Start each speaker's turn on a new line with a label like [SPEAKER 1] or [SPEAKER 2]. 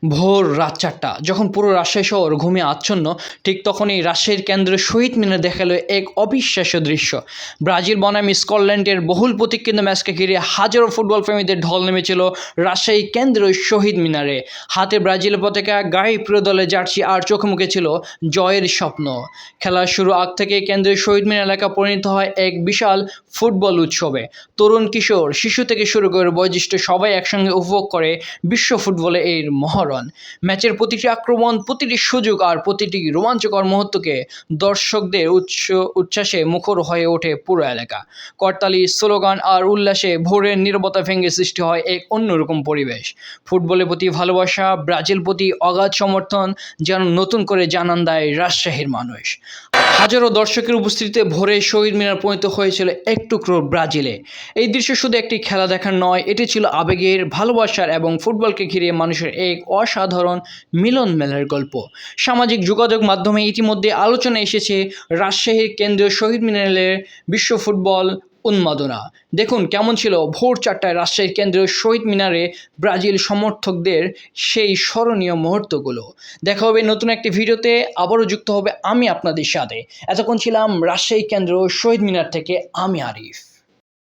[SPEAKER 1] ভোর রাত ৪টা যখন পুরো রাজশাহী শহর ঘুমে আচ্ছন্ন, ঠিক তখনই রাজশাহীর কেন্দ্রে শহীদ মিনার দেখালো এক অবিশ্বাস্য দৃশ্য। ব্রাজিল বনাম স্কটল্যান্ডের বহুল প্রতীক্ষিত ম্যাচকে ঘিরে হাজারো ফুটবল প্রেমীদের ঢল নেমেছিল রাজশাহী কেন্দ্রীয় শহীদ মিনারে। হাতে ব্রাজিলের পতাকা, গায়ে প্রিয় দলের জার্সি আর চোখে মুখে ছিল জয়ের স্বপ্ন। খেলার শুরু আগ থেকে কেন্দ্রীয় শহীদ মিনার এলাকা পরিণত হয় এক বিশাল ফুটবল উৎসবে। তরুণ, কিশোর, শিশু থেকে শুরু করে বয়োজ্যেষ্ঠ সবাই একসঙ্গে উপভোগ করে বিশ্ব ফুটবলে এর মহরণ। ম্যাচের প্রতিটি আক্রমণ, প্রতিটি সুযোগ আর প্রতিটি রোমাঞ্চকর মুহূর্তকে দর্শকদের উচ্ছ্বাসে মুখর হয়ে ওঠে পুরো এলাকা। করতালি, স্লোগান আর উল্লাসে ভোরের নীরবতা ভেঙে সৃষ্টি হয় এক অন্যরকম পরিবেশ। ফুটবলের প্রতি ভালোবাসা, ব্রাজিল প্রতি অগাধ সমর্থন যেন নতুন করে জানান দেয় রাজশাহীর মানুষ। হাজারো দর্শকের উপস্থিতিতে ভোরে শহীদ মিনার পরিণত হয়েছিল এক টুকরো ব্রাজিলে। এই দৃশ্য শুধু একটি খেলা দেখার নয়, এটি ছিল আবেগের, ভালোবাসার এবং ফুটবলকে ঘিরে মানুষের এক অসাধারণ মিলন মেলার গল্প। সামাজিক যোগাযোগ মাধ্যমে ইতিমধ্যে আলোচনা এসেছে রাজশাহীর কেন্দ্রীয় শহীদ মিনারের বিশ্ব ফুটবল উন্মাদনা। দেখুন কেমন ছিল ভোর ৪টায় রাজশাহীর কেন্দ্রীয় শহীদ মিনারে ব্রাজিল সমর্থকদের সেই স্মরণীয় মুহূর্তগুলো। দেখা হবে নতুন একটি ভিডিওতে, আবারও যুক্ত হবে আমি আপনাদের সাথে। এতক্ষণ ছিলাম রাজশাহী কেন্দ্র শহীদ মিনার থেকে আমি আরিফ।